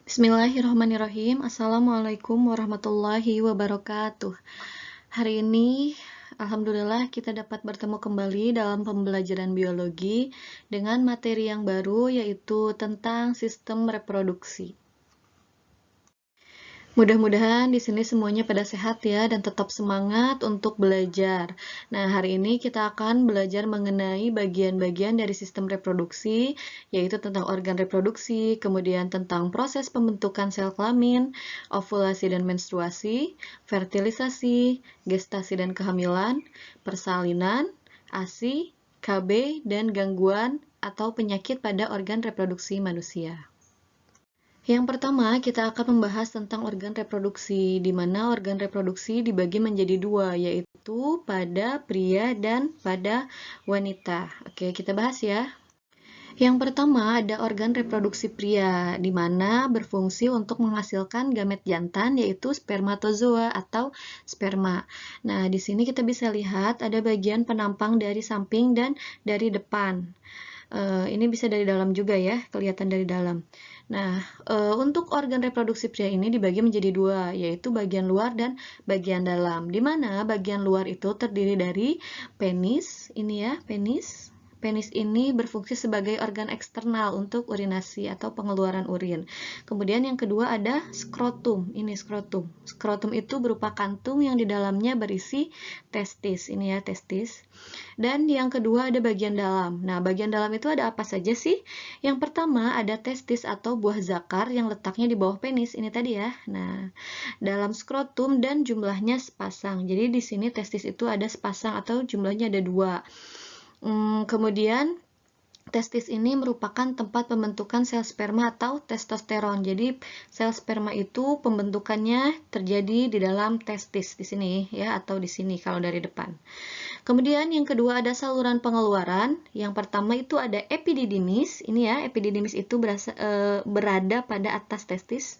Bismillahirrahmanirrahim. Assalamualaikum warahmatullahi wabarakatuh. Hari ini, alhamdulillah kita dapat bertemu kembali dalam pembelajaran biologi dengan materi yang baru yaitu tentang sistem reproduksi. Mudah-mudahan di sini semuanya pada sehat ya dan tetap semangat untuk belajar. Nah, hari ini kita akan belajar mengenai bagian-bagian dari sistem reproduksi, yaitu tentang organ reproduksi, kemudian tentang proses pembentukan sel kelamin, ovulasi dan menstruasi, fertilisasi, gestasi dan kehamilan, persalinan, ASI, KB, dan gangguan atau penyakit pada organ reproduksi manusia. Yang pertama, kita akan membahas tentang organ reproduksi, di mana organ reproduksi dibagi menjadi dua, yaitu pada pria dan pada wanita. Oke, kita bahas ya. Yang pertama ada organ reproduksi pria, di mana berfungsi untuk menghasilkan gamet jantan, yaitu spermatozoa atau sperma. Nah, di sini kita bisa lihat ada bagian penampang dari samping dan dari depan. Ini bisa dari dalam juga ya, kelihatan dari dalam. Nah, untuk organ reproduksi pria ini dibagi menjadi dua, yaitu bagian luar dan bagian dalam. Di mana bagian luar itu terdiri dari penis, ini ya, penis. Penis ini berfungsi sebagai organ eksternal untuk urinasi atau pengeluaran urin. Kemudian yang kedua ada skrotum. Ini skrotum. Skrotum itu berupa kantung yang di dalamnya berisi testis. Ini ya, testis. Dan yang kedua ada bagian dalam. Nah, bagian dalam itu ada apa saja sih? Yang pertama ada testis atau buah zakar yang letaknya di bawah penis. Ini tadi ya. Nah, dalam skrotum dan jumlahnya sepasang. Jadi di sini testis itu ada sepasang atau jumlahnya ada dua. Kemudian testis ini merupakan tempat pembentukan sel sperma atau testosteron. Jadi sel sperma itu pembentukannya terjadi di dalam testis di sini ya, atau di sini kalau dari depan. Kemudian yang kedua ada saluran pengeluaran. Yang pertama itu ada epididymis. Ini ya, epididymis itu berada pada atas testis.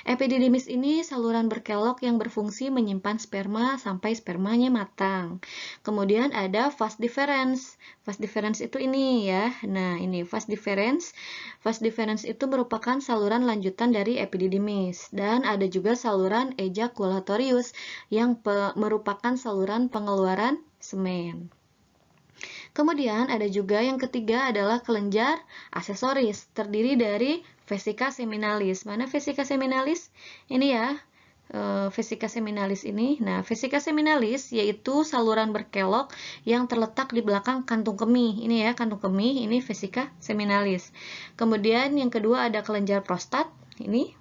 Epididymis ini saluran berkelok yang berfungsi menyimpan sperma sampai spermanya matang. Kemudian ada vas deferens. Vas deferens itu ini ya. Nah, ini vas deferens. Vas deferens itu merupakan saluran lanjutan dari epididymis. Dan ada juga saluran ejaculatorius yang merupakan saluran pengeluaran semen. Kemudian ada juga yang ketiga adalah kelenjar aksesoris, terdiri dari vesika seminalis. Mana vesika seminalis? Ini ya, vesika seminalis ini. Nah, vesika seminalis yaitu saluran berkelok yang terletak di belakang kantung kemih. Ini ya, kantung kemih, ini vesika seminalis. Kemudian yang kedua ada kelenjar prostat. Ini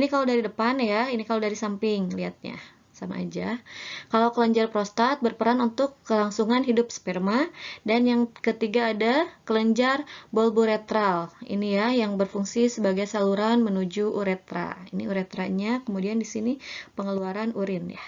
kalau dari depan ya, ini kalau dari samping, lihatnya sama aja. Kalau kelenjar prostat berperan untuk kelangsungan hidup sperma, dan yang ketiga ada kelenjar bulboretral. Ini ya yang berfungsi sebagai saluran menuju uretra. Ini uretranya, kemudian di sini pengeluaran urin ya.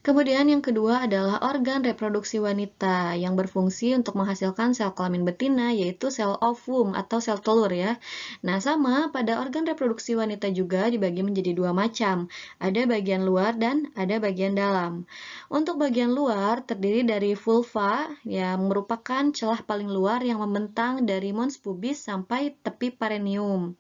Kemudian yang kedua adalah organ reproduksi wanita yang berfungsi untuk menghasilkan sel kelamin betina, yaitu sel ovum atau sel telur ya. Nah, sama pada organ reproduksi wanita juga dibagi menjadi dua macam. Ada bagian luar dan ada bagian dalam. Untuk bagian luar terdiri dari vulva yang merupakan celah paling luar yang membentang dari mons pubis sampai tepi perineum.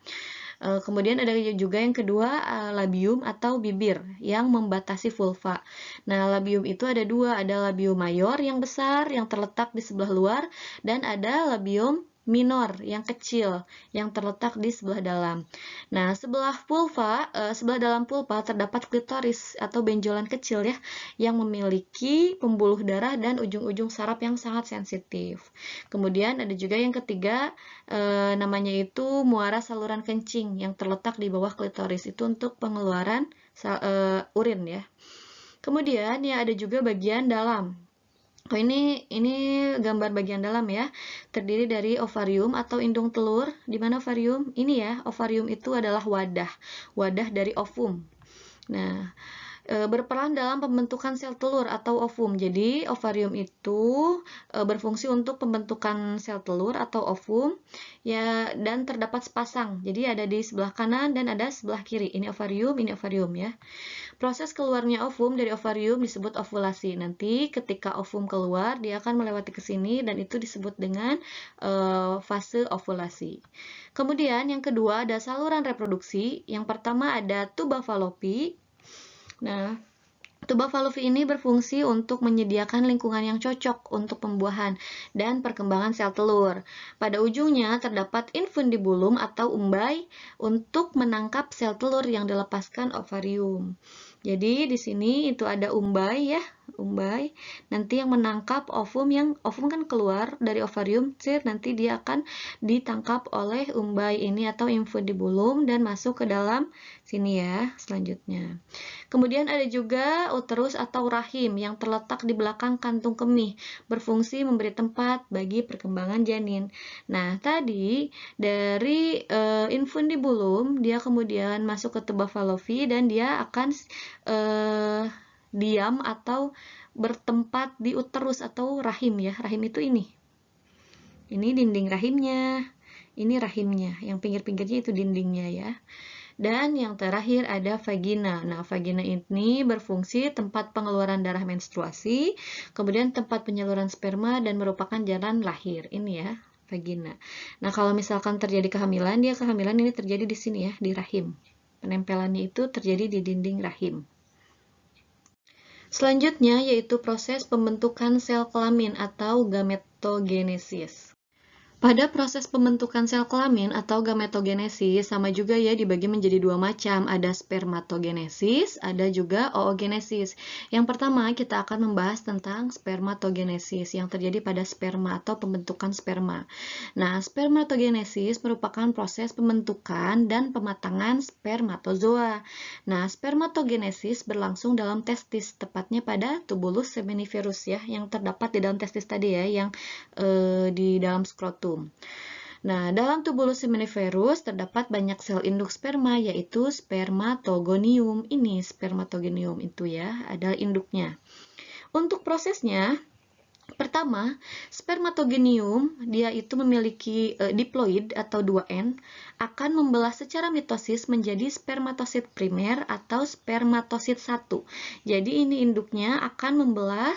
Kemudian ada juga yang kedua labium atau bibir yang membatasi vulva. Nah, labium itu ada dua, ada labium mayor yang besar yang terletak di sebelah luar, dan ada labium minor yang kecil yang terletak di sebelah dalam. Nah, sebelah dalam vulva terdapat klitoris atau benjolan kecil ya yang memiliki pembuluh darah dan ujung-ujung saraf yang sangat sensitif. Kemudian ada juga yang ketiga namanya itu muara saluran kencing yang terletak di bawah klitoris, itu untuk pengeluaran urin ya. Kemudian ya ada juga bagian dalam. Ini gambar bagian dalam ya, terdiri dari ovarium atau indung telur. Di mana ovarium? Ini ya, ovarium itu adalah wadah dari ovum. Nah, berperan dalam pembentukan sel telur atau ovum. Jadi, ovarium itu berfungsi untuk pembentukan sel telur atau ovum ya, dan terdapat sepasang. Jadi, ada di sebelah kanan dan ada sebelah kiri. Ini ovarium ya. Proses keluarnya ovum dari ovarium disebut ovulasi. Nanti ketika ovum keluar, dia akan melewati ke sini dan itu disebut dengan fase ovulasi. Kemudian yang kedua ada saluran reproduksi. Yang pertama ada tuba fallopi. Nah, tuba fallopi ini berfungsi untuk menyediakan lingkungan yang cocok untuk pembuahan dan perkembangan sel telur. Pada ujungnya terdapat infundibulum atau umbai untuk menangkap sel telur yang dilepaskan ovarium. Jadi di sini itu ada umbai ya, umbai. Nanti yang menangkap ovum kan keluar dari ovarium, nanti dia akan ditangkap oleh umbai ini atau infundibulum dan masuk ke dalam sini ya selanjutnya. Kemudian ada juga uterus atau rahim yang terletak di belakang kantung kemih, berfungsi memberi tempat bagi perkembangan janin. Nah, tadi dari infundibulum dia kemudian masuk ke tuba fallopi dan dia akan diam atau bertempat di uterus atau rahim ya. Rahim itu ini. Ini dinding rahimnya. Ini rahimnya. Yang pinggir-pinggirnya itu dindingnya ya. Dan yang terakhir ada vagina. Nah, vagina ini berfungsi tempat pengeluaran darah menstruasi, kemudian tempat penyaluran sperma dan merupakan jalan lahir. Ini ya, vagina. Nah, kalau misalkan terjadi kehamilan, kehamilan ini terjadi di sini ya, di rahim. Penempelannya itu terjadi di dinding rahim. Selanjutnya yaitu proses pembentukan sel kelamin atau gametogenesis. Pada proses pembentukan sel kelamin atau gametogenesis sama juga ya dibagi menjadi dua macam, ada spermatogenesis, ada juga oogenesis. Yang pertama kita akan membahas tentang spermatogenesis yang terjadi pada sperma atau pembentukan sperma. Nah, spermatogenesis merupakan proses pembentukan dan pematangan spermatozoa. Nah, spermatogenesis berlangsung dalam testis, tepatnya pada tubulus seminiferus ya, yang terdapat di dalam testis tadi ya, yang di dalam skrotum. Nah, dalam tubulus seminiferus terdapat banyak sel induk sperma yaitu spermatogonium. Ini spermatogonium itu ya, adalah induknya. Untuk prosesnya, pertama, spermatogonium dia itu memiliki diploid atau 2N akan membelah secara mitosis menjadi spermatosit primer atau spermatosit 1. Jadi ini induknya akan membelah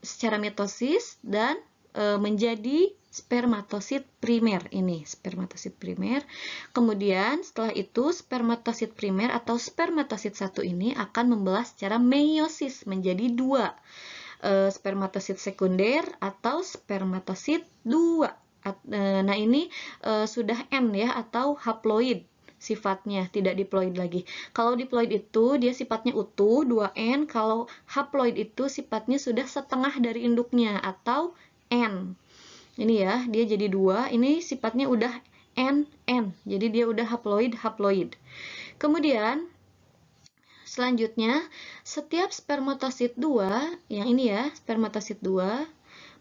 secara mitosis dan menjadi spermatosit primer. Ini spermatosit primer. Kemudian setelah itu spermatosit primer atau spermatosit 1 ini akan membelah secara meiosis menjadi 2. Spermatosit sekunder atau spermatosit 2. Nah, ini sudah N ya atau haploid sifatnya, tidak diploid lagi. Kalau diploid itu dia sifatnya utuh 2N, kalau haploid itu sifatnya sudah setengah dari induknya atau N. Ini ya, dia jadi 2, ini sifatnya udah N. Jadi dia udah haploid. Kemudian selanjutnya, setiap spermatosit 2, yang ini ya, spermatosit 2,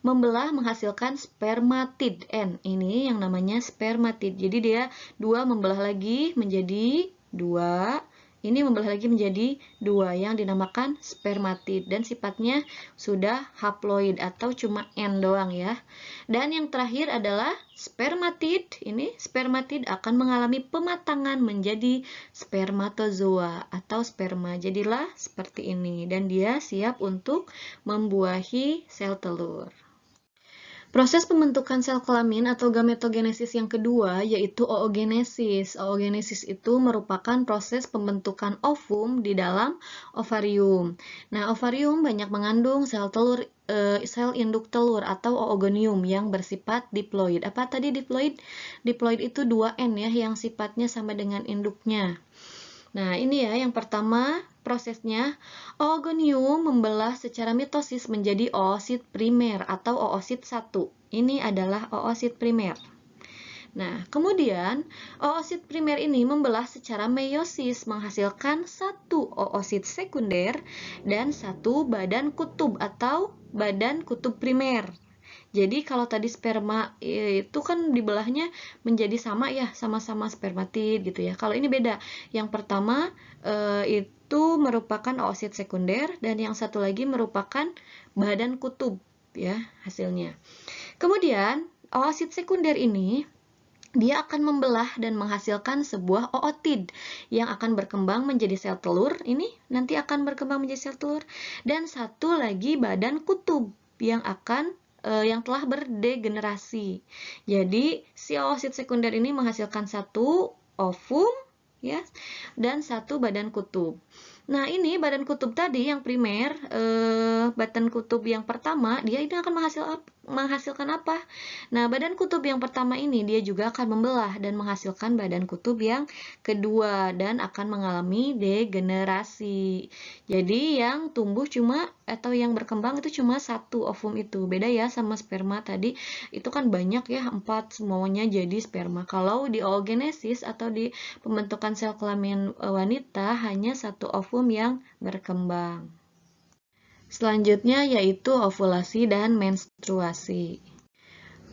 membelah menghasilkan spermatid N. Ini yang namanya spermatid. Jadi dia 2 membelah lagi menjadi 2. Ini membelah lagi menjadi 2 yang dinamakan spermatid. Dan sifatnya sudah haploid atau cuma N doang ya. Dan yang terakhir adalah spermatid. Ini spermatid akan mengalami pematangan menjadi spermatozoa atau sperma. Jadilah seperti ini. Dan dia siap untuk membuahi sel telur. Proses pembentukan sel kelamin atau gametogenesis yang kedua yaitu oogenesis. Oogenesis itu merupakan proses pembentukan ovum di dalam ovarium. Nah, ovarium banyak mengandung sel telur, sel induk telur atau oogonium yang bersifat diploid. Apa tadi diploid? Diploid itu 2N ya, yang sifatnya sama dengan induknya. Nah, ini ya yang pertama prosesnya. Oogonium membelah secara mitosis menjadi oosit primer atau oosit 1. Ini adalah oosit primer. Nah, kemudian oosit primer ini membelah secara meiosis menghasilkan 1 oosit sekunder dan 1 badan kutub atau badan kutub primer. Jadi kalau tadi sperma itu kan dibelahnya menjadi sama ya, sama-sama spermatid gitu ya. Kalau ini beda. Yang pertama itu merupakan oosit sekunder dan yang satu lagi merupakan badan kutub ya hasilnya. Kemudian oosit sekunder ini dia akan membelah dan menghasilkan sebuah ootid yang akan berkembang menjadi sel telur. Ini nanti akan berkembang menjadi sel telur. Dan satu lagi badan kutub yang telah berdegenerasi. Jadi si oosit sekunder ini menghasilkan satu ovum ya dan satu badan kutub. Nah, ini badan kutub tadi yang primer, badan kutub yang pertama, dia ini akan menghasilkan apa? Nah, badan kutub yang pertama ini dia juga akan membelah dan menghasilkan badan kutub yang kedua dan akan mengalami degenerasi. Jadi, yang tumbuh atau yang berkembang itu cuma satu ovum itu. Beda ya sama sperma tadi, itu kan banyak ya, 4 semuanya jadi sperma. Kalau di oogenesis atau di pembentukan sel kelamin wanita hanya satu ovum yang berkembang. Selanjutnya yaitu ovulasi dan menstruasi.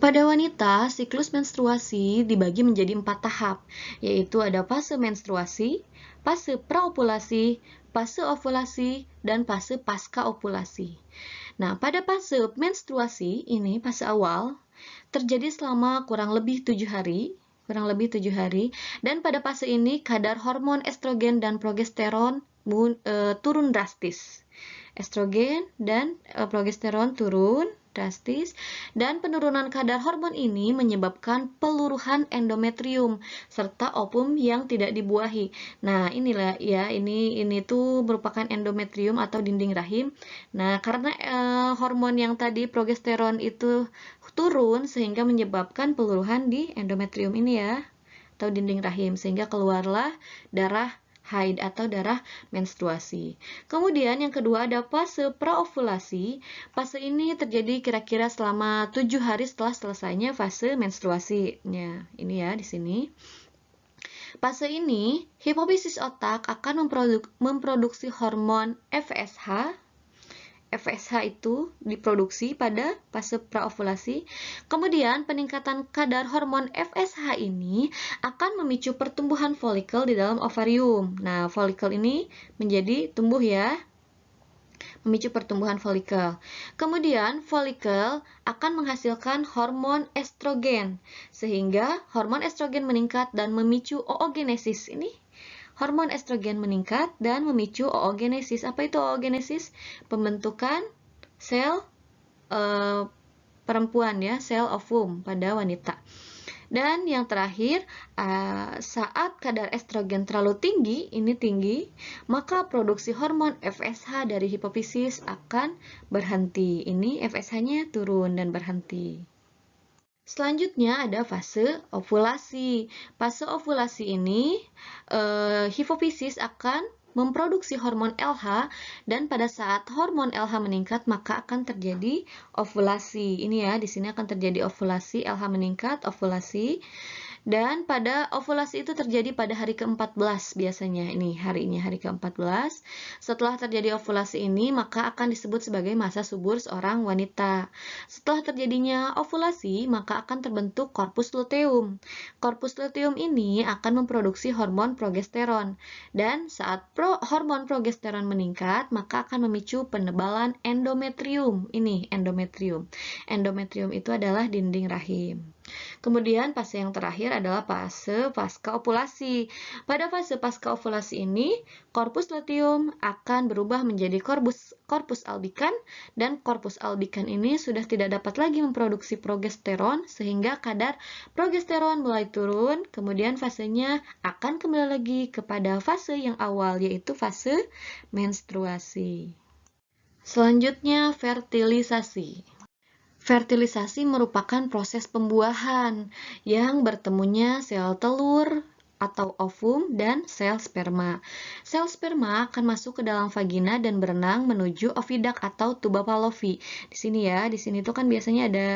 Pada wanita, siklus menstruasi dibagi menjadi 4 tahap, yaitu ada fase menstruasi, fase praovulasi, fase ovulasi, dan fase pasca ovulasi. Nah, pada fase menstruasi, ini fase awal, terjadi selama kurang lebih 7 hari, dan pada fase ini kadar hormon estrogen dan progesteron turun drastis. Estrogen dan progesteron turun drastis, dan penurunan kadar hormon ini menyebabkan peluruhan endometrium serta ovum yang tidak dibuahi. Nah, inilah ya, ini tuh merupakan endometrium atau dinding rahim. Nah, karena hormon yang tadi progesteron itu turun sehingga menyebabkan peluruhan di endometrium ini ya, atau dinding rahim, sehingga keluarlah darah haid atau darah menstruasi. Kemudian yang kedua ada fase praovulasi. Fase ini terjadi kira-kira selama 7 hari setelah selesainya fase menstruasinya. Ini ya di sini. Fase ini, hipofisis otak akan memproduksi hormon FSH. FSH itu diproduksi pada fase praovulasi. Kemudian peningkatan kadar hormon FSH ini akan memicu pertumbuhan folikel di dalam ovarium. Nah, folikel ini menjadi tumbuh ya, memicu pertumbuhan folikel. Kemudian folikel akan menghasilkan hormon estrogen, sehingga hormon estrogen meningkat dan memicu oogenesis. Ini hormon estrogen meningkat dan memicu oogenesis. Apa itu oogenesis? Pembentukan sel perempuan ya, sel ovum pada wanita. Dan yang terakhir, saat kadar estrogen terlalu tinggi, maka produksi hormon FSH dari hipofisis akan berhenti. Ini FSH-nya turun dan berhenti. Selanjutnya ada fase ovulasi. Fase ovulasi ini hipofisis akan memproduksi hormon LH, dan pada saat hormon LH meningkat maka akan terjadi ovulasi. Ini ya, di sini akan terjadi ovulasi, LH meningkat, ovulasi. Dan pada ovulasi itu terjadi pada hari ke-14 biasanya. Ini harinya, hari ke-14. Setelah terjadi ovulasi ini, maka akan disebut sebagai masa subur seorang wanita. Setelah terjadinya ovulasi, maka akan terbentuk korpus luteum. Korpus luteum ini akan memproduksi hormon progesteron. Dan saat hormon progesteron meningkat, maka akan memicu penebalan endometrium. Ini endometrium. Endometrium itu adalah dinding rahim. Kemudian fase yang terakhir adalah fase pasca ovulasi. Pada fase pasca ovulasi ini, korpus luteum akan berubah menjadi korpus albikan, dan korpus albikan ini sudah tidak dapat lagi memproduksi progesteron sehingga kadar progesteron mulai turun. Kemudian fasenya akan kembali lagi kepada fase yang awal, yaitu fase menstruasi. Selanjutnya fertilisasi. Fertilisasi merupakan proses pembuahan yang bertemunya sel telur atau ovum dan sel sperma. Sel sperma akan masuk ke dalam vagina dan berenang menuju oviduct atau tuba Fallopi. Di sini ya, di sini tuh kan biasanya ada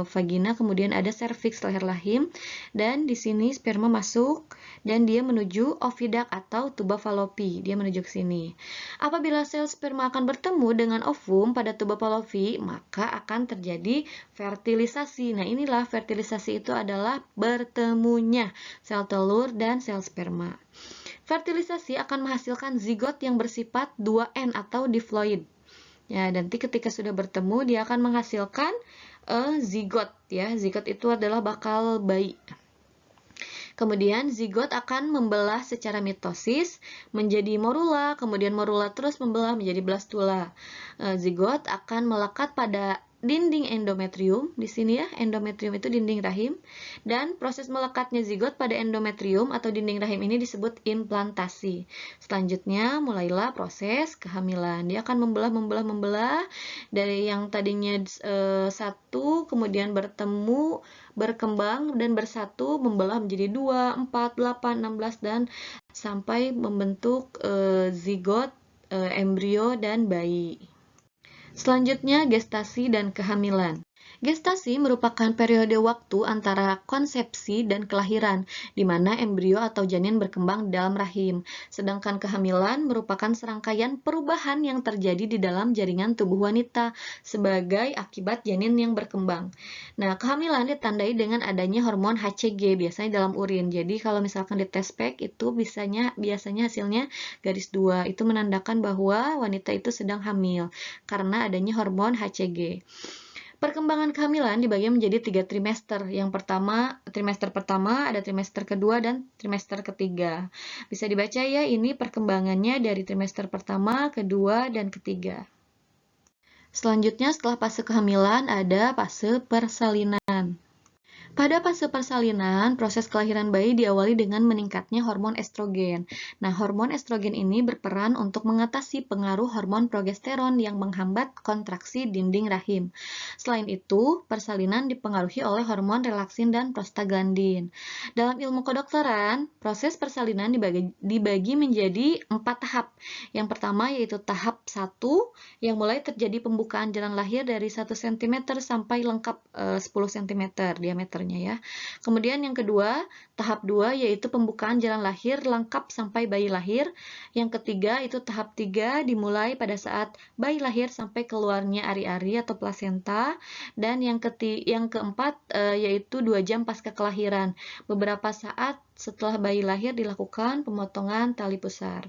vagina, kemudian ada serviks leher rahim, dan di sini sperma masuk dan dia menuju oviduct atau tuba falopi. Dia menuju ke sini. Apabila sel sperma akan bertemu dengan ovum pada tuba falopi, maka akan terjadi fertilisasi. Nah, inilah fertilisasi itu adalah bertemunya sel telur dan sel sperma. Fertilisasi akan menghasilkan zigot yang bersifat 2N atau diploid. Ya, nanti ketika sudah bertemu dia akan menghasilkan zigot ya. Zigot itu adalah bakal bayi. Kemudian zigot akan membelah secara mitosis menjadi morula, kemudian morula terus membelah menjadi blastula. Zigot akan melekat pada dinding endometrium, di sini ya, endometrium itu dinding rahim, dan proses melekatnya zigot pada endometrium atau dinding rahim ini disebut implantasi. Selanjutnya mulailah proses kehamilan. Dia akan membelah dari yang tadinya satu, kemudian bertemu, berkembang dan bersatu, membelah menjadi 2, 4, 8, 16 dan sampai membentuk zigot, embrio dan bayi. Selanjutnya, gestasi dan kehamilan. Gestasi merupakan periode waktu antara konsepsi dan kelahiran, di mana embrio atau janin berkembang di dalam rahim. Sedangkan kehamilan merupakan serangkaian perubahan yang terjadi di dalam jaringan tubuh wanita sebagai akibat janin yang berkembang. Nah, kehamilan ditandai dengan adanya hormon HCG, biasanya dalam urin. Jadi, kalau misalkan di tes pack itu biasanya hasilnya garis 2. Itu menandakan bahwa wanita itu sedang hamil karena adanya hormon HCG. Perkembangan kehamilan dibagi menjadi 3 trimester. Yang pertama, trimester pertama, ada trimester kedua, dan trimester ketiga. Bisa dibaca ya, ini perkembangannya dari trimester pertama, kedua, dan ketiga. Selanjutnya, setelah fase kehamilan, ada fase persalinan. Pada fase persalinan, proses kelahiran bayi diawali dengan meningkatnya hormon estrogen. Nah, hormon estrogen ini berperan untuk mengatasi pengaruh hormon progesteron yang menghambat kontraksi dinding rahim. Selain itu, persalinan dipengaruhi oleh hormon relaksin dan prostaglandin. Dalam ilmu kedokteran, proses persalinan dibagi menjadi 4 tahap. Yang pertama yaitu tahap 1, yang mulai terjadi pembukaan jalan lahir dari 1 cm sampai lengkap 10 cm diameternya ya. Kemudian yang kedua, tahap 2 yaitu pembukaan jalan lahir lengkap sampai bayi lahir. Yang ketiga itu tahap 3 dimulai pada saat bayi lahir sampai keluarnya ari-ari atau plasenta. Dan yang keempat yaitu 2 jam pasca kelahiran. Beberapa saat setelah bayi lahir dilakukan pemotongan tali pusar.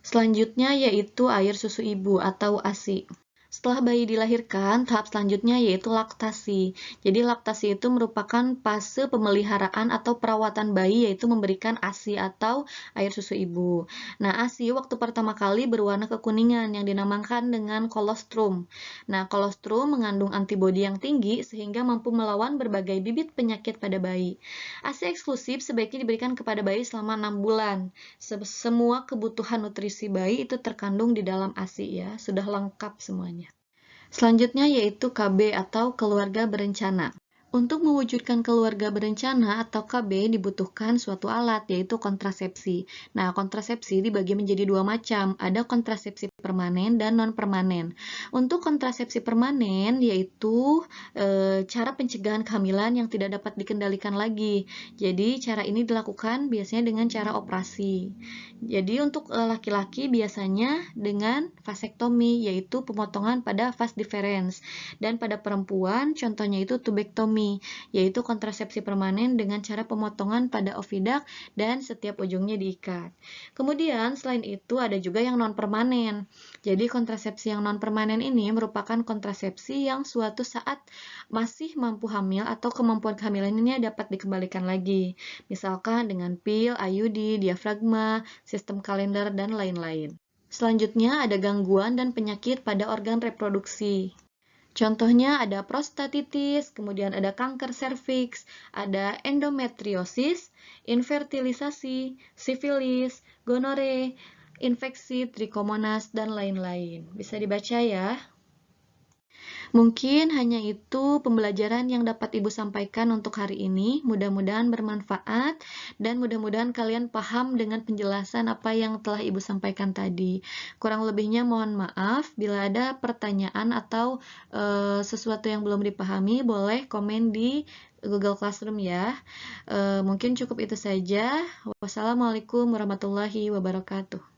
Selanjutnya yaitu air susu ibu atau ASI. Setelah bayi dilahirkan, tahap selanjutnya yaitu laktasi. Jadi laktasi itu merupakan fase pemeliharaan atau perawatan bayi, yaitu memberikan ASI atau air susu ibu. Nah, ASI waktu pertama kali berwarna kekuningan yang dinamakan dengan kolostrum. Nah, kolostrum mengandung antibodi yang tinggi sehingga mampu melawan berbagai bibit penyakit pada bayi. ASI eksklusif sebaiknya diberikan kepada bayi selama 6 bulan. Semua kebutuhan nutrisi bayi itu terkandung di dalam ASI ya, sudah lengkap semuanya. Selanjutnya yaitu KB atau keluarga berencana. Untuk mewujudkan keluarga berencana atau KB dibutuhkan suatu alat yaitu kontrasepsi. Nah, kontrasepsi dibagi menjadi 2 macam, ada kontrasepsi permanen dan non-permanen. Untuk kontrasepsi permanen yaitu cara pencegahan kehamilan yang tidak dapat dikendalikan lagi. Jadi, cara ini dilakukan biasanya dengan cara operasi. Jadi, untuk laki-laki biasanya dengan vasektomi yaitu pemotongan pada vas deferens. Dan pada perempuan contohnya itu tubektomi, yaitu kontrasepsi permanen dengan cara pemotongan pada oviduct dan setiap ujungnya diikat. Kemudian selain itu ada juga yang non-permanen. Jadi kontrasepsi yang non-permanen ini merupakan kontrasepsi yang suatu saat masih mampu hamil atau kemampuan kehamilan ini dapat dikembalikan lagi. Misalkan dengan pil, IUD, diafragma, sistem kalender, dan lain-lain. Selanjutnya ada gangguan dan penyakit pada organ reproduksi. Contohnya ada prostatitis, kemudian ada kanker serviks, ada endometriosis, infertilisasi, sifilis, gonore, infeksi trikomonas, dan lain-lain. Bisa dibaca ya. Mungkin hanya itu pembelajaran yang dapat Ibu sampaikan untuk hari ini. Mudah-mudahan bermanfaat dan mudah-mudahan kalian paham dengan penjelasan apa yang telah Ibu sampaikan tadi. Kurang lebihnya mohon maaf. Bila ada pertanyaan atau sesuatu yang belum dipahami, boleh komen di Google Classroom ya. Mungkin cukup itu saja. Wassalamualaikum warahmatullahi wabarakatuh.